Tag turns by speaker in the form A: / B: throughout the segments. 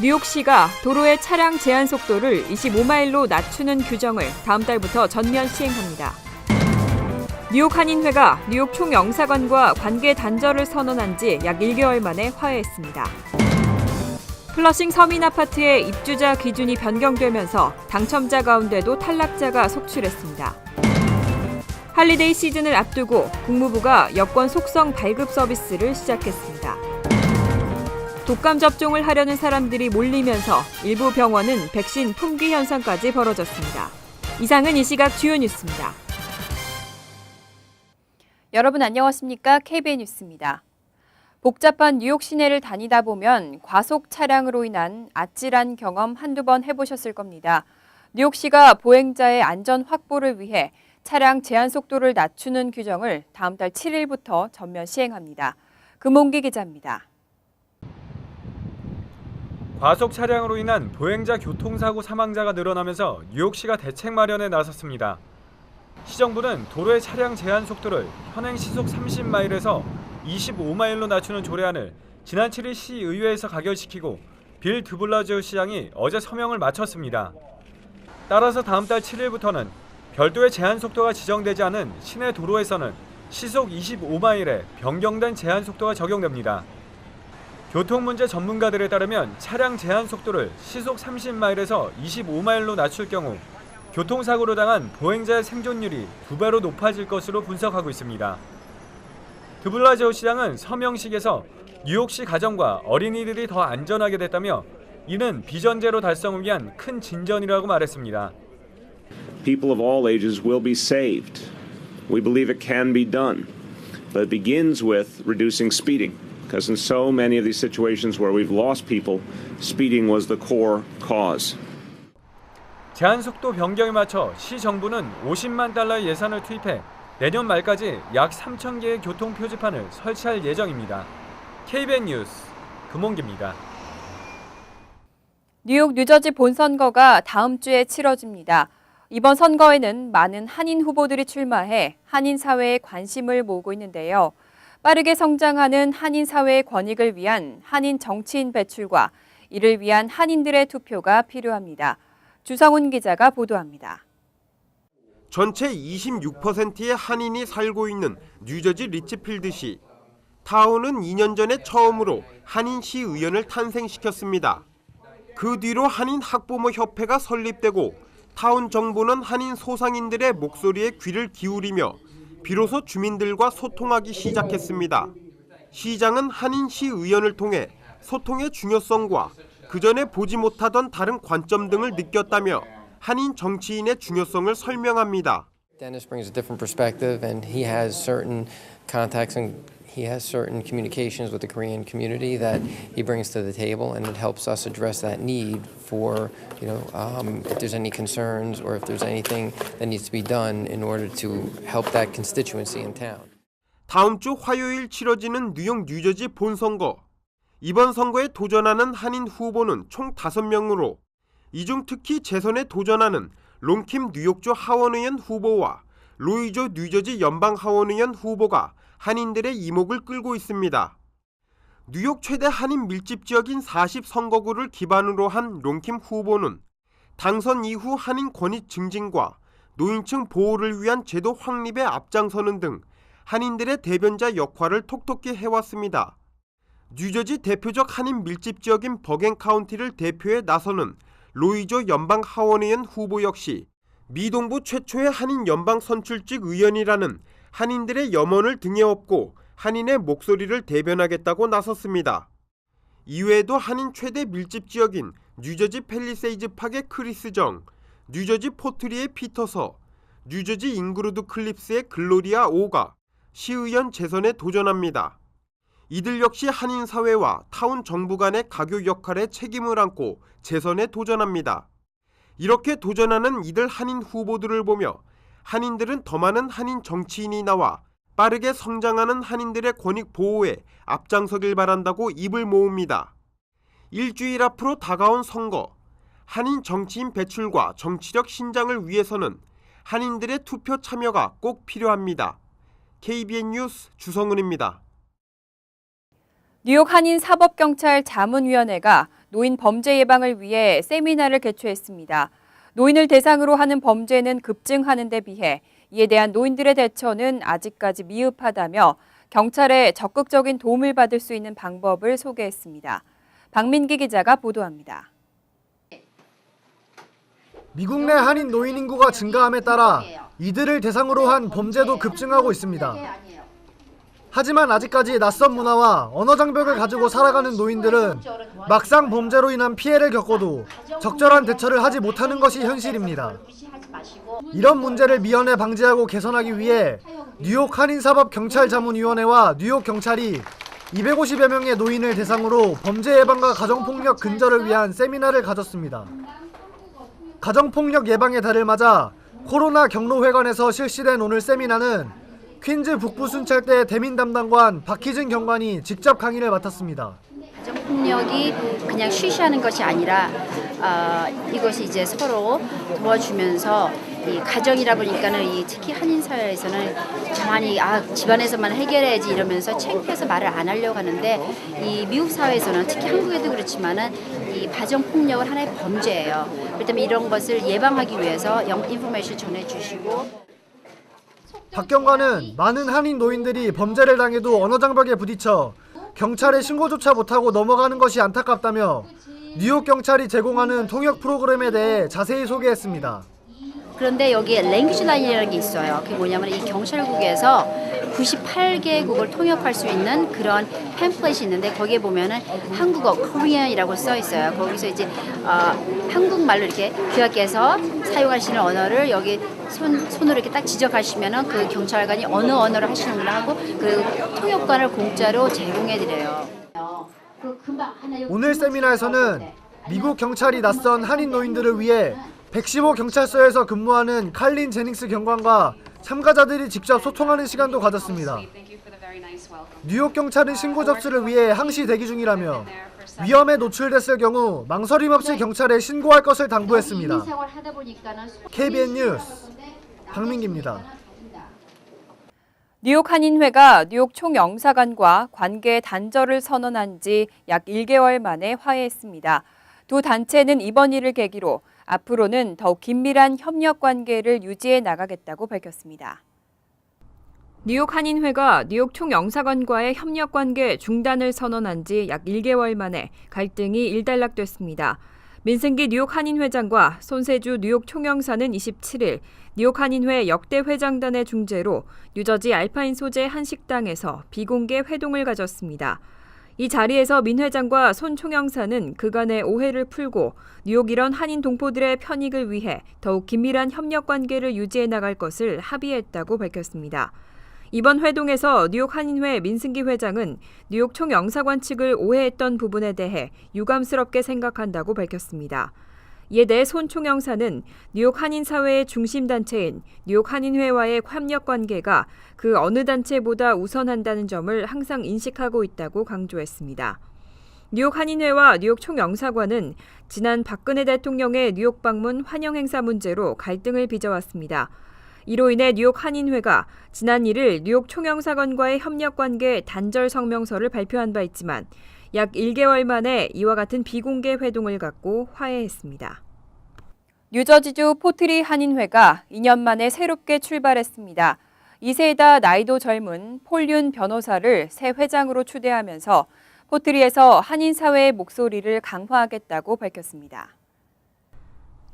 A: 뉴욕시가 도로의 차량 제한 속도를 25마일로 낮추는 규정을 다음 달부터 전면 시행합니다. 뉴욕 한인회가 뉴욕 총영사관과 관계 단절을 선언한 지 약 1개월 만에 화해했습니다. 플러싱 서민 아파트의 입주자 기준이 변경되면서 당첨자 가운데도 탈락자가 속출했습니다. 할리데이 시즌을 앞두고 국무부가 여권 속성 발급 서비스를 시작했습니다. 독감 접종을 하려는 사람들이 몰리면서 일부 병원은 백신 품귀 현상까지 벌어졌습니다. 이상은 이 시각 주요 뉴스입니다. 여러분 안녕하십니까? KBN 뉴스입니다. 복잡한 뉴욕 시내를 다니다 보면 과속 차량으로 인한 아찔한 경험 한두 번 해보셨을 겁니다. 뉴욕시가 보행자의 안전 확보를 위해 차량 제한 속도를 낮추는 규정을 다음 달 7일부터 전면 시행합니다. 금홍기 기자입니다.
B: 과속 차량으로 인한 보행자 교통사고 사망자가 늘어나면서 뉴욕시가 대책 마련에 나섰습니다. 시정부는 도로의 차량 제한 속도를 현행 시속 30마일에서 25마일로 낮추는 조례안을 지난 7일 시의회에서 가결시키고 빌 드블라지오 시장이 어제 서명을 마쳤습니다. 따라서 다음 달 7일부터는 별도의 제한 속도가 지정되지 않은 시내 도로에서는 시속 25마일에 변경된 제한 속도가 적용됩니다. 교통문제 전문가들에 따르면 차량 제한 속도를 시속 30마일에서 25마일로 낮출 경우 교통사고로 당한 보행자의 생존율이 2배로 높아질 것으로 분석하고 있습니다. 드블라지오 시장은 서명식에서 뉴욕시 가정과 어린이들이 더 안전하게 됐다며 이는 비전제로 달성을 위한 큰 진전이라고 말했습니다.
C: People of all ages will be saved. We believe it can be done, but it begins with reducing speeding. Because in so many of these situations where we've lost people, speeding was the core cause.
B: 제한 속도 변경에 맞춰 시 정부는 50만 달러의 예산을 투입해 내년 말까지 약 3천 개의 교통 표지판을 설치할 예정입니다. KBN 뉴스 금홍기입니다.
A: 뉴욕 뉴저지 본선거가 다음 주에 치러집니다. 이번 선거에는 많은 한인 후보들이 출마해 한인 사회에 관심을 모으고 있는데요. 빠르게 성장하는 한인 사회의 권익을 위한 한인 정치인 배출과 이를 위한 한인들의 투표가 필요합니다. 주성훈 기자가 보도합니다.
D: 전체 26%의 한인이 살고 있는 뉴저지 리치필드시. 타운은 2년 전에 처음으로 한인시 의원을 탄생시켰습니다. 그 뒤로 한인 학부모 협회가 설립되고 타운 정부는 한인 소상인들의 목소리에 귀를 기울이며 비로소 주민들과 소통하기 시작했습니다. 시장은 한인시 의원을 통해 소통의 중요성과 그전에 보지 못하던 다른 관점 등을 느꼈다며 한인 정치인의 중요성을 설명합니다.
E: Dennis brings a different perspective and he has certain contacts and he has certain communications with the Korean community that he brings to the table and it helps us address that need for, if there's any concerns or if there's anything that needs to be done in order to help that constituency in town.
D: 다음 주 화요일 치러지는 뉴욕 뉴저지 본선거. 이번 선거에 도전하는 한인 후보는 총 5명으로 이 중 특히 재선에 도전하는 롱킴 뉴욕주 하원의원 후보와 로이조 뉴저지 연방 하원의원 후보가 한인들의 이목을 끌고 있습니다. 뉴욕 최대 한인 밀집 지역인 40선거구를 기반으로 한 롱킴 후보는 당선 이후 한인 권익 증진과 노인층 보호를 위한 제도 확립에 앞장서는 등 한인들의 대변자 역할을 톡톡히 해왔습니다. 뉴저지 대표적 한인 밀집 지역인 버겐 카운티를 대표해 나서는 로이조 연방 하원의원 후보 역시 미 동부 최초의 한인 연방 선출직 의원이라는 한인들의 염원을 등에 업고 한인의 목소리를 대변하겠다고 나섰습니다. 이외에도 한인 최대 밀집 지역인 뉴저지 팰리세이즈 팍의 크리스 정, 뉴저지 포트리의 피터서, 뉴저지 잉그루드 클립스의 글로리아 오가 시의원 재선에 도전합니다. 이들 역시 한인 사회와 타운 정부 간의 가교 역할에 책임을 안고 재선에 도전합니다. 이렇게 도전하는 이들 한인 후보들을 보며 한인들은 더 많은 한인 정치인이 나와 빠르게 성장하는 한인들의 권익 보호에 앞장서길 바란다고 입을 모읍니다. 일주일 앞으로 다가온 선거, 한인 정치인 배출과 정치력 신장을 위해서는 한인들의 투표 참여가 꼭 필요합니다. KBN 뉴스 주성은입니다.
A: 뉴욕 한인 사법경찰 자문위원회가 노인 범죄 예방을 위해 세미나를 개최했습니다. 노인을 대상으로 하는 범죄는 급증하는 데 비해 이에 대한 노인들의 대처는 아직까지 미흡하다며 경찰에 적극적인 도움을 받을 수 있는 방법을 소개했습니다. 박민기 기자가 보도합니다.
F: 미국 내 한인 노인 인구가 증가함에 따라 이들을 대상으로 한 범죄도 급증하고 있습니다. 하지만 아직까지 낯선 문화와 언어 장벽을 가지고 살아가는 노인들은 막상 범죄로 인한 피해를 겪어도 적절한 대처를 하지 못하는 것이 현실입니다. 이런 문제를 미연에 방지하고 개선하기 위해 뉴욕 한인사법경찰자문위원회와 뉴욕 경찰이 250여 명의 노인을 대상으로 범죄 예방과 가정폭력 근절을 위한 세미나를 가졌습니다. 가정폭력 예방의 달을 맞아 코로나 경로회관에서 실시된 오늘 세미나는 퀸즈 북부순찰대 대민 담당관 박희진 경관이 직접 강의를 맡았습니다.
G: 가정폭력이 그냥 쉬쉬하는 것이 아니라 이것이 이제 서로 도와주면서 이 가정이라 보니까는 특히 한인 사회에서는 가만히 집안에서만 해결해야지 이러면서 창피해서 말을 안 하려고 하는데 이 미국 사회에서는 특히 한국에도 그렇지만은 이 가정폭력은 하나의 범죄예요. 그렇기 때문에 이런 것을 예방하기 위해서 인포메이션 전해주시고.
F: 박 경관은 많은 한인 노인들이 범죄를 당해도 언어 장벽에 부딪혀 경찰에 신고조차 못하고 넘어가는 것이 안타깝다며 뉴욕 경찰이 제공하는 통역 프로그램에 대해 자세히 소개했습니다.
G: 그런데 여기에 랭귀지 라인이라는 게 있어요. 그게 뭐냐면 이 경찰국에서 98개국을 통역할 수 있는 그런 팸플릿이 있는데 거기에 보면은 한국어, 코리안이라고 써 있어요. 거기서 이제 한국말로 이렇게 귀하께서 사용하시는 언어를 여기 손으로 이렇게 딱 지적하시면은 그 경찰관이 어느 언어로 하시는 걸 하고 그리고 통역관을 공짜로 제공해 드려요.
F: 오늘 세미나에서는 미국 경찰이 낯선 한인 노인들을 위해 115 경찰서에서 근무하는 칼린 제닝스 경관과 참가자들이 직접 소통하는 시간도 가졌습니다. 뉴욕 경찰은 신고 접수를 위해 항시 대기 중이라며 위험에 노출됐을 경우 망설임 없이 경찰에 신고할 것을 당부했습니다. KBN 뉴스 박민기입니다.
A: 뉴욕 한인회가 뉴욕 총영사관과 관계 단절을 선언한 지 약 1개월 만에 화해했습니다. 두 단체는 이번 일을 계기로 앞으로는 더욱 긴밀한 협력 관계를 유지해 나가겠다고 밝혔습니다. 뉴욕 한인회가 뉴욕 총영사관과의 협력 관계 중단을 선언한 지 약 1개월 만에 갈등이 일단락됐습니다. 민승기 뉴욕 한인회장과 손세주 뉴욕 총영사는 27일 뉴욕 한인회 역대 회장단의 중재로 뉴저지 알파인 소재 한 식당에서 비공개 회동을 가졌습니다. 이 자리에서 민 회장과 손 총영사는 그간의 오해를 풀고 뉴욕 일원 한인 동포들의 편익을 위해 더욱 긴밀한 협력 관계를 유지해 나갈 것을 합의했다고 밝혔습니다. 이번 회동에서 뉴욕 한인회 민승기 회장은 뉴욕 총영사관 측을 오해했던 부분에 대해 유감스럽게 생각한다고 밝혔습니다. 이에 대해 손 총영사는 뉴욕 한인사회의 중심단체인 뉴욕 한인회와의 협력 관계가 그 어느 단체보다 우선한다는 점을 항상 인식하고 있다고 강조했습니다. 뉴욕 한인회와 뉴욕 총영사관은 지난 박근혜 대통령의 뉴욕 방문 환영 행사 문제로 갈등을 빚어왔습니다. 이로 인해 뉴욕 한인회가 지난 1일 뉴욕 총영사관과의 협력관계 단절 성명서를 발표한 바 있지만 약 1개월 만에 이와 같은 비공개 회동을 갖고 화해했습니다. 뉴저지주 포트리 한인회가 2년 만에 새롭게 출발했습니다. 2세이다 나이도 젊은 폴윤 변호사를 새 회장으로 추대하면서 포트리에서 한인사회의 목소리를 강화하겠다고 밝혔습니다.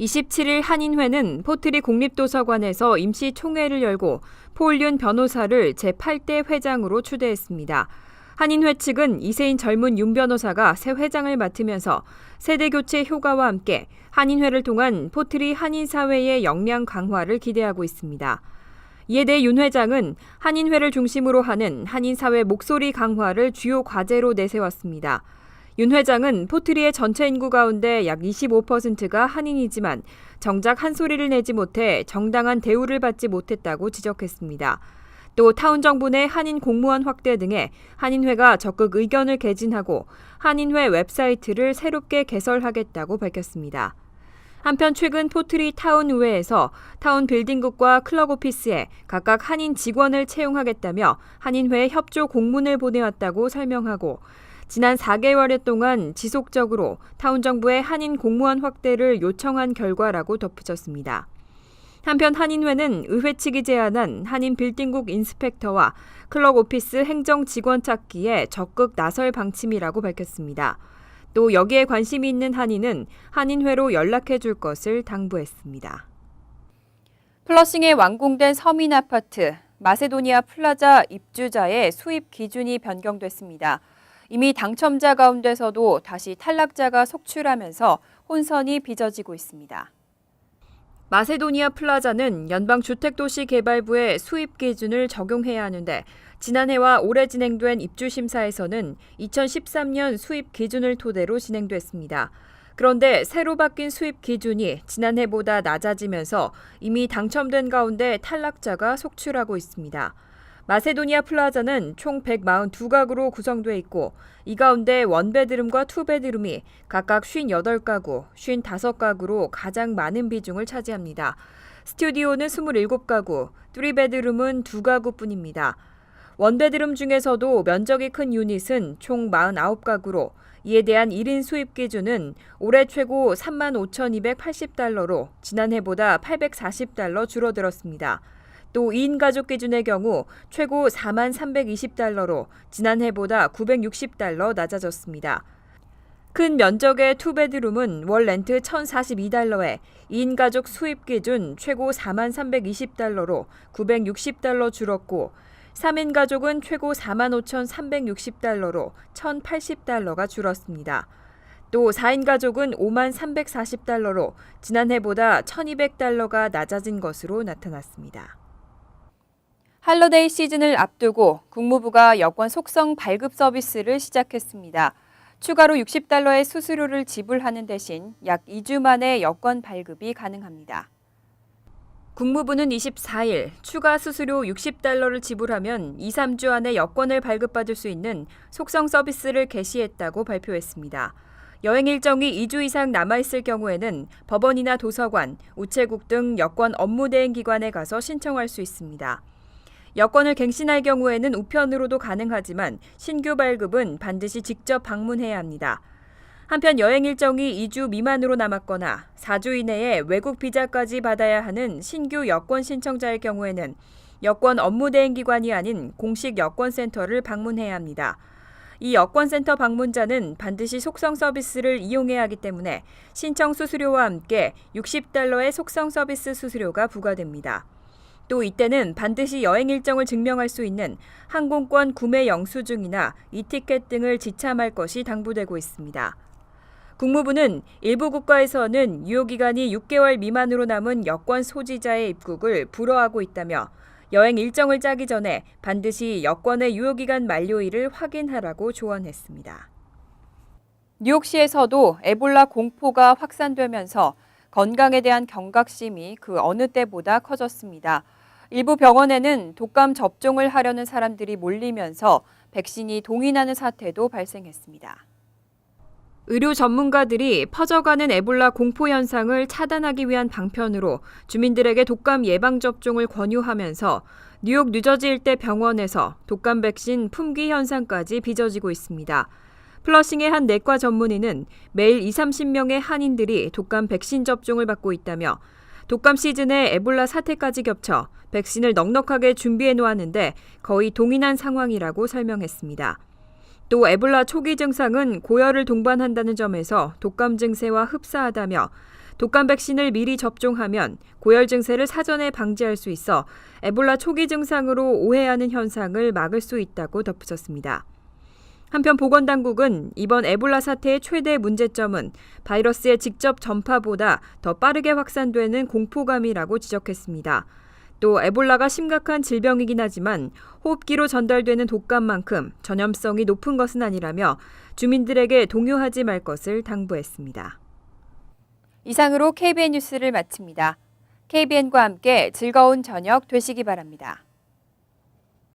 A: 27일 한인회는 포트리 국립도서관에서 임시 총회를 열고 폴윤 변호사를 제8대 회장으로 추대했습니다. 한인회 측은 2세인 젊은 윤 변호사가 새 회장을 맡으면서 세대교체 효과와 함께 한인회를 통한 포트리 한인사회의 역량 강화를 기대하고 있습니다. 이에 대해 윤 회장은 한인회를 중심으로 하는 한인사회 목소리 강화를 주요 과제로 내세웠습니다. 윤 회장은 포트리의 전체 인구 가운데 약 25%가 한인이지만 정작 한 소리를 내지 못해 정당한 대우를 받지 못했다고 지적했습니다. 또 타운 정부 내 한인 공무원 확대 등에 한인회가 적극 의견을 개진하고 한인회 웹사이트를 새롭게 개설하겠다고 밝혔습니다. 한편 최근 포트리 타운 의회에서 타운 빌딩국과 클럽 오피스에 각각 한인 직원을 채용하겠다며 한인회에 협조 공문을 보내왔다고 설명하고 지난 4개월여 동안 지속적으로 타운 정부의 한인 공무원 확대를 요청한 결과라고 덧붙였습니다. 한편 한인회는 의회 측이 제안한 한인 빌딩국 인스펙터와 클럭 오피스 행정 직원 찾기에 적극 나설 방침이라고 밝혔습니다. 또 여기에 관심이 있는 한인은 한인회로 연락해 줄 것을 당부했습니다. 플러싱에 완공된 서민 아파트 마세도니아 플라자 입주자의 수입 기준이 변경됐습니다. 이미 당첨자 가운데서도 다시 탈락자가 속출하면서 혼선이 빚어지고 있습니다. 마세도니아 플라자는 연방주택도시개발부의 수입 기준을 적용해야 하는데 지난해와 올해 진행된 입주심사에서는 2013년 수입 기준을 토대로 진행됐습니다. 그런데 새로 바뀐 수입 기준이 지난해보다 낮아지면서 이미 당첨된 가운데 탈락자가 속출하고 있습니다. 마세도니아 플라자는 총 142가구로 구성돼 있고 이 가운데 원베드룸과 투베드룸이 각각 58가구, 55가구로 가장 많은 비중을 차지합니다. 스튜디오는 27가구, 3베드룸은 2가구뿐입니다. 원베드룸 중에서도 면적이 큰 유닛은 총 49가구로 이에 대한 1인 수입 기준은 올해 최고 35,280달러로 지난해보다 840달러 줄어들었습니다. 또 2인 가족 기준의 경우 최고 43,320달러로 지난해보다 960달러 낮아졌습니다. 큰 면적의 투베드룸은 월 렌트 1,042달러에 2인 가족 수입 기준 최고 43,320달러로 960달러 줄었고 3인 가족은 최고 45,360달러로 1,080달러가 줄었습니다. 또 4인 가족은 53,340달러로 지난해보다 1,200달러가 낮아진 것으로 나타났습니다. 할러데이 시즌을 앞두고 국무부가 여권 속성 발급 서비스를 시작했습니다. 추가로 60달러의 수수료를 지불하는 대신 약 2주 만에 여권 발급이 가능합니다. 국무부는 24일 추가 수수료 60달러를 지불하면 2-3주 안에 여권을 발급받을 수 있는 속성 서비스를 개시했다고 발표했습니다. 여행 일정이 2주 이상 남아있을 경우에는 법원이나 도서관, 우체국 등 여권 업무 대행 기관에 가서 신청할 수 있습니다. 여권을 갱신할 경우에는 우편으로도 가능하지만 신규 발급은 반드시 직접 방문해야 합니다. 한편 여행 일정이 2주 미만으로 남았거나 4주 이내에 외국 비자까지 받아야 하는 신규 여권 신청자의 경우에는 여권 업무 대행 기관이 아닌 공식 여권센터를 방문해야 합니다. 이 여권센터 방문자는 반드시 속성 서비스를 이용해야 하기 때문에 신청 수수료와 함께 60달러의 속성 서비스 수수료가 부과됩니다. 또 이때는 반드시 여행 일정을 증명할 수 있는 항공권 구매 영수증이나 이티켓 등을 지참할 것이 당부되고 있습니다. 국무부는 일부 국가에서는 유효기간이 6개월 미만으로 남은 여권 소지자의 입국을 불허하고 있다며 여행 일정을 짜기 전에 반드시 여권의 유효기간 만료일을 확인하라고 조언했습니다. 뉴욕시에서도 에볼라 공포가 확산되면서 건강에 대한 경각심이 그 어느 때보다 커졌습니다. 일부 병원에는 독감 접종을 하려는 사람들이 몰리면서 백신이 동인하는 사태도 발생했습니다. 의료 전문가들이 퍼져가는 에볼라 공포 현상을 차단하기 위한 방편으로 주민들에게 독감 예방접종을 권유하면서 뉴욕 뉴저지 일대 병원에서 독감 백신 품귀 현상까지 빚어지고 있습니다. 플러싱의 한 내과 전문의는 매일 20-30명의 한인들이 독감 백신 접종을 받고 있다며 독감 시즌에 에볼라 사태까지 겹쳐 백신을 넉넉하게 준비해 놓았는데 거의 동일한 상황이라고 설명했습니다. 또 에볼라 초기 증상은 고열을 동반한다는 점에서 독감 증세와 흡사하다며 독감 백신을 미리 접종하면 고열 증세를 사전에 방지할 수 있어 에볼라 초기 증상으로 오해하는 현상을 막을 수 있다고 덧붙였습니다. 한편 보건당국은 이번 에볼라 사태의 최대 문제점은 바이러스의 직접 전파보다 더 빠르게 확산되는 공포감이라고 지적했습니다. 또 에볼라가 심각한 질병이긴 하지만 호흡기로 전달되는 독감만큼 전염성이 높은 것은 아니라며 주민들에게 동요하지 말 것을 당부했습니다. 이상으로 KBN 뉴스를 마칩니다. KBN과 함께 즐거운 저녁 되시기 바랍니다.